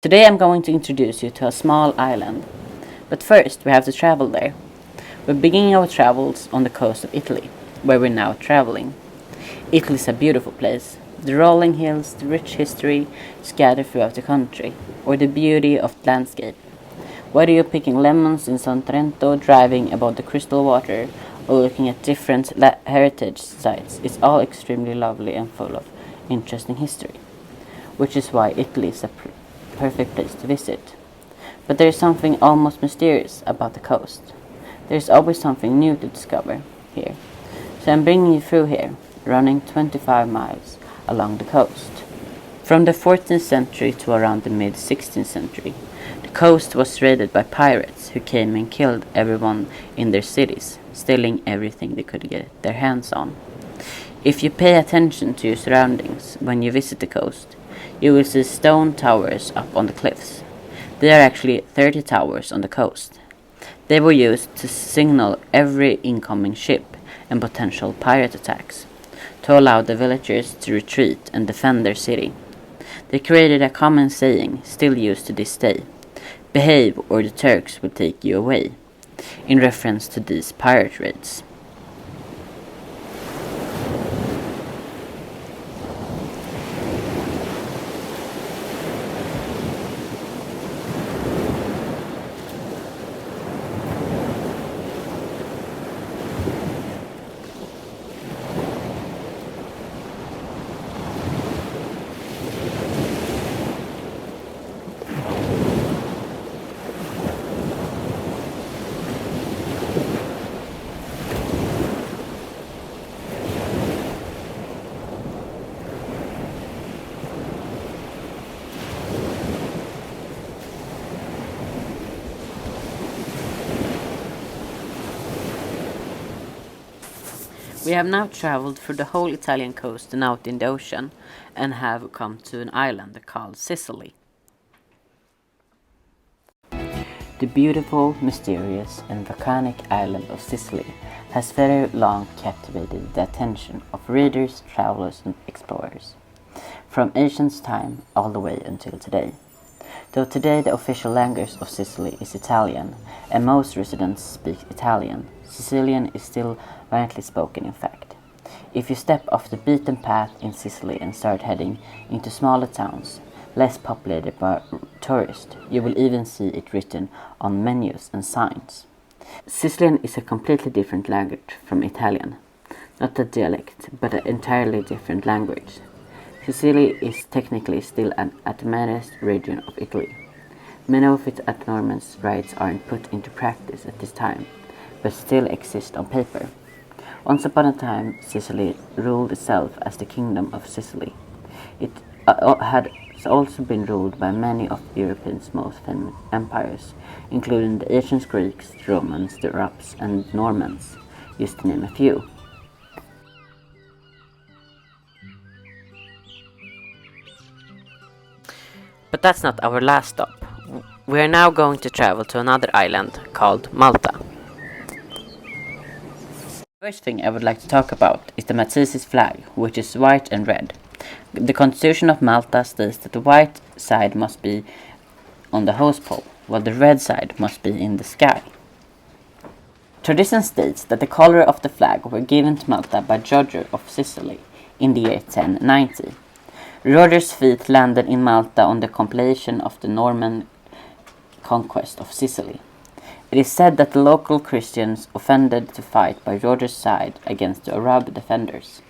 Today I'm going to introduce you to a small island, but first we have to travel there. We're beginning our travels on the coast of Italy, where we're now traveling. Italy is a beautiful place. The rolling hills, the rich history scattered throughout the country, or the beauty of the landscape. Whether you're picking lemons in San Trento, driving above the crystal water, or looking at different heritage sites, it's all extremely lovely and full of interesting history, which is why Italy is a perfect place to visit. But there is something almost mysterious about the coast. There's always something new to discover here. So I'm bringing you through here, running 25 miles along the coast. From the 14th century to around the mid-16th century, the coast was raided by pirates who came and killed everyone in their cities, stealing everything they could get their hands on. If you pay attention to your surroundings when you visit the coast, you will see stone towers up on the cliffs. There are actually 30 towers on the coast. They were used to signal every incoming ship and potential pirate attacks, to allow the villagers to retreat and defend their city. They created a common saying, still used to this day: "Behave or the Turks will take you away," in reference to these pirate raids. We have now traveled through the whole Italian coast and out in the ocean, and have come to an island called Sicily. The beautiful, mysterious, and volcanic island of Sicily has very long captivated the attention of readers, travelers, and explorers, from ancient time all the way until today. Though today the official language of Sicily is Italian, and most residents speak Italian, Sicilian is still widely spoken in fact. If you step off the beaten path in Sicily and start heading into smaller towns, less populated by tourists, you will even see it written on menus and signs. Sicilian is a completely different language from Italian. Not a dialect, but an entirely different language. Sicily is technically still an autonomous region of Italy. Many of its autonomous rights aren't put into practice at this time, but still exist on paper. Once upon a time, Sicily ruled itself as the Kingdom of Sicily. It had also been ruled by many of Europe's most famous empires, including the ancient Greeks, the Romans, the Arabs, and the Normans, just to name a few. But that's not our last stop. We are now going to travel to another island called Malta. The first thing I would like to talk about is the Maltese flag, which is white and red. The Constitution of Malta states that the white side must be on the host pole, while the red side must be in the sky. Tradition states that the color of the flag were given to Malta by Roger of Sicily in the year 1090. Roger's fleet landed in Malta on the completion of the Norman conquest of Sicily. It is said that the local Christians offended to fight by Roger's side against the Arab defenders,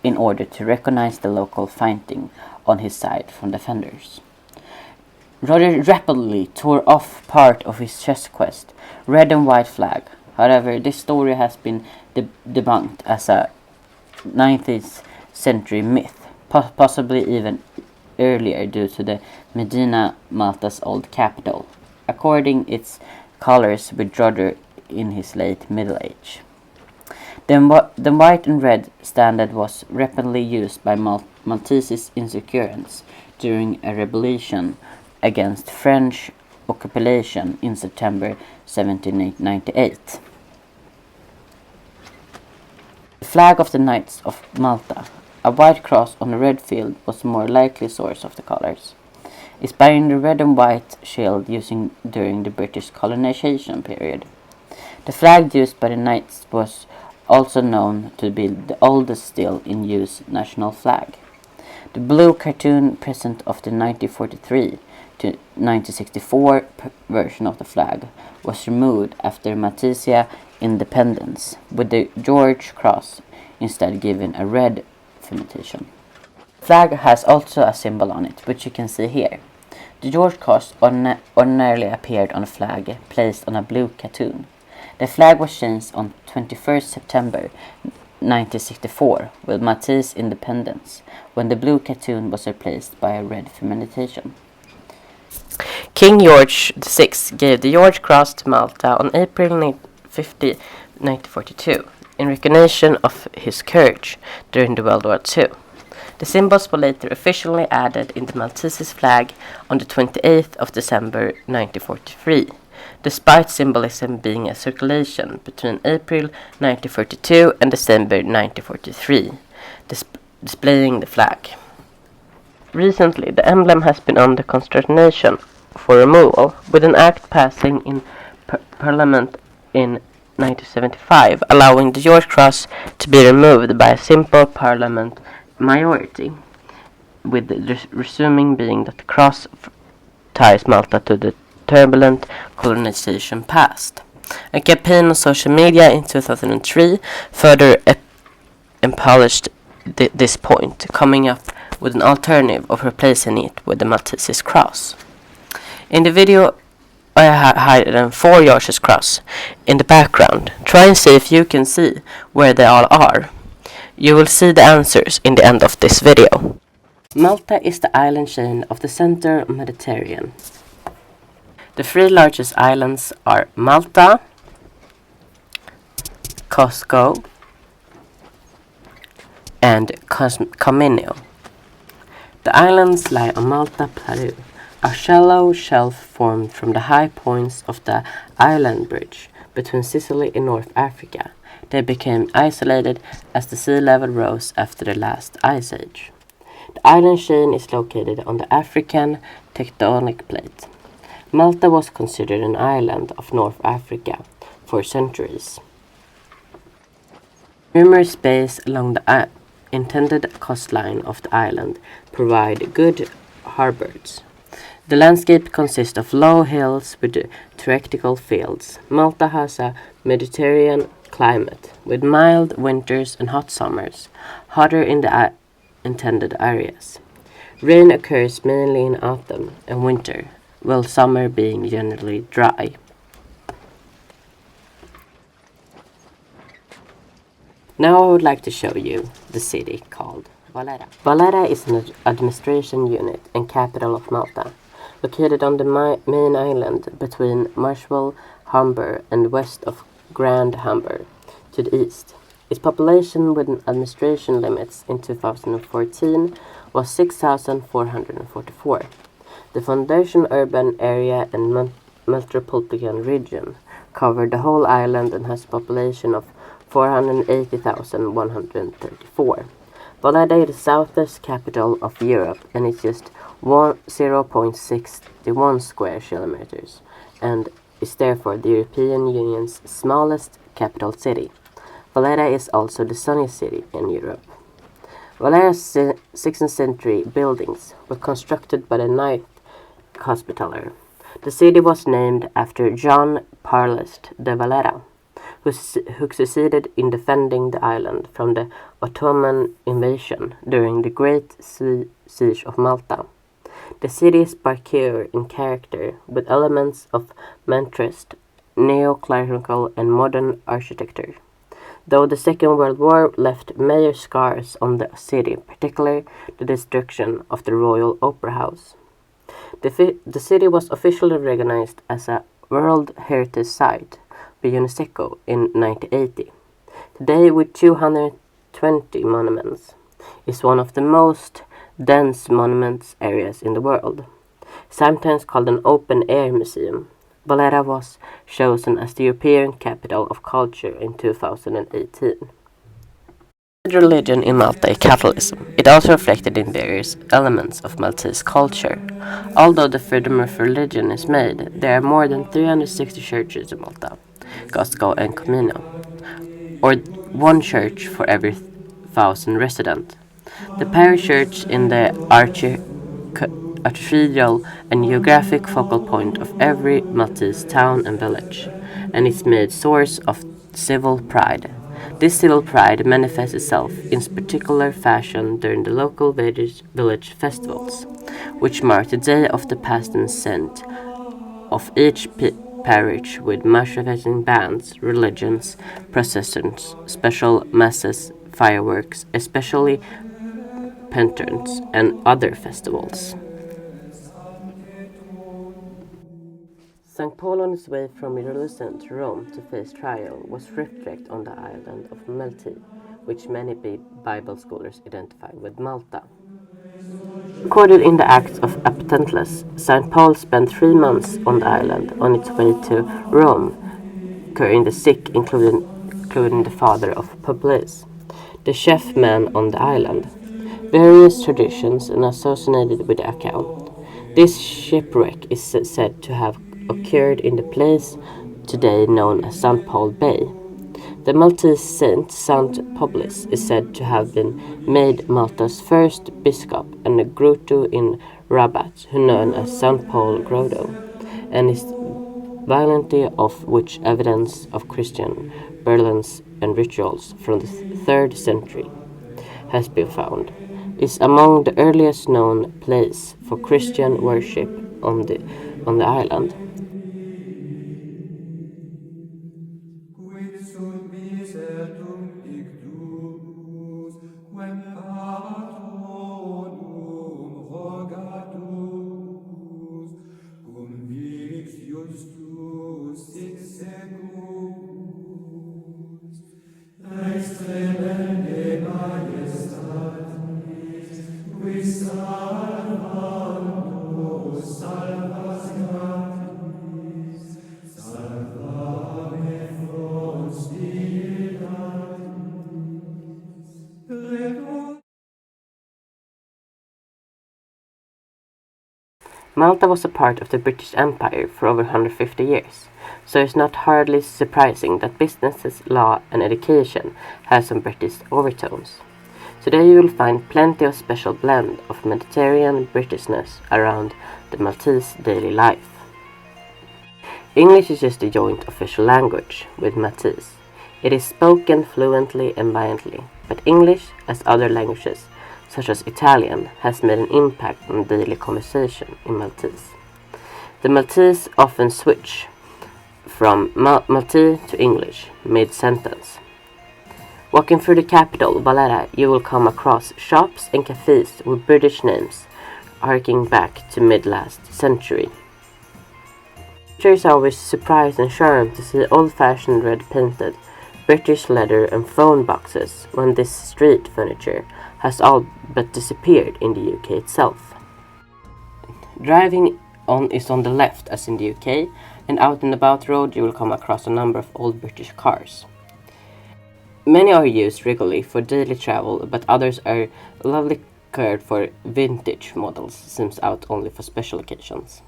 in order to recognize the local fighting on his side from defenders. Roger rapidly tore off part of his chess quest, red and white flag. However, this story has been debunked as a 19th century myth, possibly even earlier due to the Medina, Malta's old capital, according its colors with Roger in his late middle age. The white and red standard was rapidly used by Maltese insurgents during a rebellion against French occupation in September 1798. The flag of the Knights of Malta, a white cross on a red field, was a more likely source of the colors. inspiring the red and white shield used during the British colonization period. The flag used by the Knights was also known to be the oldest still in use national flag. The blue cartoon present of the 1943 to 1964 version of the flag was removed after Maltese independence, with the George Cross instead given a red fimitation. The flag has also a symbol on it, which you can see here. The George Cross ordinarily appeared on a flag placed on a blue cartoon. The flag was changed on 21st September 1964 with Maltese independence, when the blue cartoon was replaced by a red fimitation. King George VI gave the George Cross to Malta on April 50, 1942, in recognition of his courage during the World War II. The symbols were later officially added in the Maltese flag on the 28th of December 1943, despite symbolism being a circulation between April 1942 and December 1943, displaying the flag. Recently, the emblem has been under consternation for removal, with an act passing in Parliament in 1975, allowing the George Cross to be removed by a simple Parliament majority, with the resuming being that the cross ties Malta to the turbulent colonization past. A campaign on social media in 2003 further embellished this point, coming up with an alternative of replacing it with the Maltese cross. In the video, I hide a 4 George's cross in the background. Try and see if you can see where they all are. You will see the answers in the end of this video. Malta is the island chain of the Central Mediterranean. The 3 largest islands are Malta, Cusco, and Comino. The islands lie on Malta Plateau, a shallow shelf formed from the high points of the island bridge between Sicily and North Africa. They became isolated as the sea level rose after the last ice age. The island chain is located on the African tectonic plate. Malta was considered an island of North Africa for centuries. Numerous bays along the intended coastline of the island provide good harbors. The landscape consists of low hills with theoretical fields. Malta has a Mediterranean climate, with mild winters and hot summers, hotter in the intended areas. Rain occurs mainly in autumn and winter, while summer being generally dry. Now I would like to show you the city called Valletta. Valletta is an administration unit and capital of Malta, located on the main island between Marshall Harbour and west of Grand Harbour to the east. Its population within administration limits in 2014 was 6,444. The foundation urban area and metropolitan region covered the whole island and has a population of 480,134. Valletta is the southwest capital of Europe and is just 0.61 square kilometers and is therefore the European Union's smallest capital city. Valletta is also the sunniest city in Europe. Valletta's 16th century buildings were constructed by the Knight Hospitaller. The city was named after John Parlest de Valletta, who succeeded in defending the island from the Ottoman invasion during the Great Siege of Malta. The city is peculiar in character, with elements of Mannerist, neo-classical and modern architecture. Though the Second World War left major scars on the city, particularly the destruction of the Royal Opera House. The city was officially recognized as a World Heritage Site by UNESCO in 1980. Today, with 220 monuments, is one of the most dense monuments areas in the world. Sometimes called an open-air museum, Valletta was chosen as the European Capital of Culture in 2018. The religion in Malta is Catholicism. It also reflected in various elements of Maltese culture. Although the freedom of religion is made, there are more than 360 churches in Malta, Costco and Comino, or one church for every 1,000 residents. The parish church in the architectural and geographic focal point of every Maltese town and village, and is made source of civil pride. This civil pride manifests itself in particular fashion during the local village festivals, which mark the day of the past and scent of each parish with marching bands, religions, processions, special masses, fireworks, especially pentards, and other festivals. St. Paul on his way from Jerusalem to Rome to face trial was shipwrecked on the island of Malta, which many Bible scholars identify with Malta. Recorded in the Acts of Apostles, St. Paul spent 3 months on the island on its way to Rome, curing the sick, including the father of Publius, the chief man on the island. Various traditions are associated with the account. This shipwreck is said to have occurred in the place today known as St. Paul Bay. The Maltese saint St. Publius is said to have been made Malta's first bishop, and a grotto in Rabat, known as St. Paul Grotto, and is violently of which evidence of Christian burials and rituals from the 3rd century has been found, is among the earliest known places for Christian worship on the island. Malta was a part of the British Empire for over 150 years, so it's not hardly surprising that businesses, law and education have some British overtones. Today you will find plenty of special blend of Mediterranean Britishness around the Maltese daily life. English is just a joint official language with Maltese. It is spoken fluently and violently, but English, as other languages, such as Italian, has made an impact on daily conversation in Maltese. The Maltese often switch from Maltese to English mid-sentence. Walking through the capital, Valletta, you will come across shops and cafes with British names, harking back to mid-last century. Visitors are always surprised and charmed to see old-fashioned red-painted British leather and phone boxes when this street furniture has all but disappeared in the UK itself. Driving on is on the left as in the UK, and out and about road you will come across a number of old British cars. Many are used regularly for daily travel, but others are lovely cared for vintage models, seems out only for special occasions.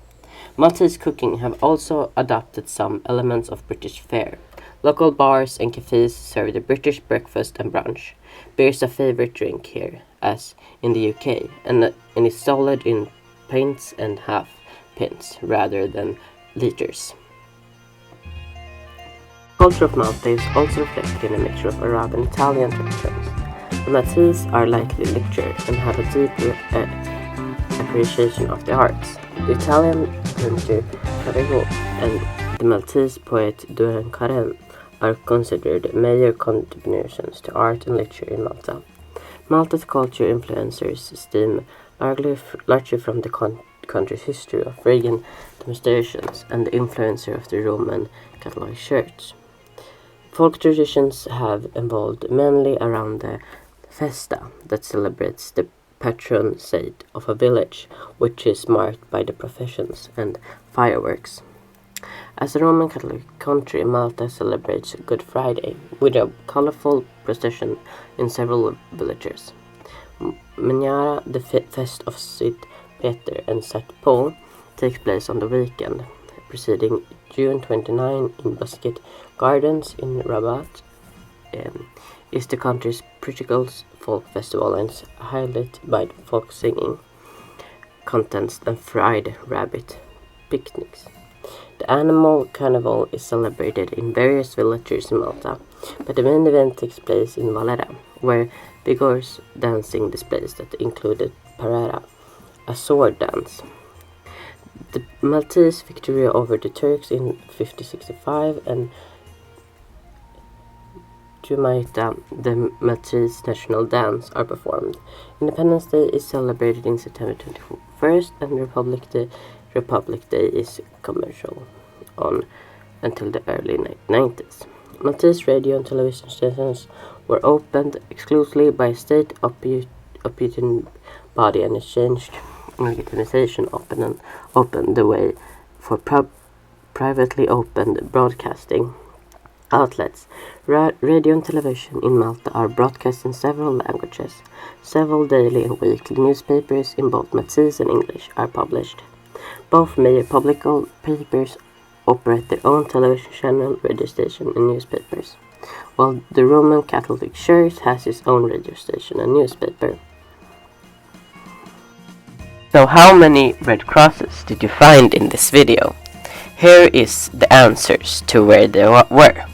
Maltese cooking have also adopted some elements of British fare. Local bars and cafes serve the British breakfast and brunch. Beer is a favorite drink here, as in the UK, and is sold in pints and half pints rather than liters. The culture of Malta is also reflected in a mixture of Arab and Italian traditions. The Maltese are lightly lectured and have a deep appreciation of the arts. The Italian painter Caravaggio and the Maltese poet Duran Karen are considered major contributions to art and literature in Malta. Malta's culture influencers stem largely from the country's history of Reagan demonstrations and the influence of the Roman Catholic Church. Folk traditions have evolved mainly around the festa that celebrates the patron saint of a village, which is marked by the processions and fireworks. As a Roman Catholic country, Malta celebrates Good Friday with a colorful procession in several villages. Manjara, the fest of St. Peter and St. Paul, takes place on the weekend preceding June 29 in Basket Gardens in Rabat. Is the country's principal folk festival and is highlighted by folk singing contests and fried rabbit picnics. The animal carnival is celebrated in various villages in Malta, but the main event takes place in Valera, where vigorous dancing displays that included parera, a sword dance. The Maltese victory over the Turks in 1565 and Jumaita, the Maltese national dance, are performed. Independence Day is celebrated in September 21st, and Republic Day is commercial on until the early 90s. Maltese radio and television stations were opened exclusively by a state opinion body, and exchanged legitimization opened the way for privately opened broadcasting outlets. Radio and television in Malta are broadcast in several languages. Several daily and weekly newspapers in both Maltese and English are published. Both major public papers operate their own television channel, radio station, and newspapers, while the Roman Catholic Church has its own radio station and newspaper. So how many red crosses did you find in this video? Here is the answers to where they were.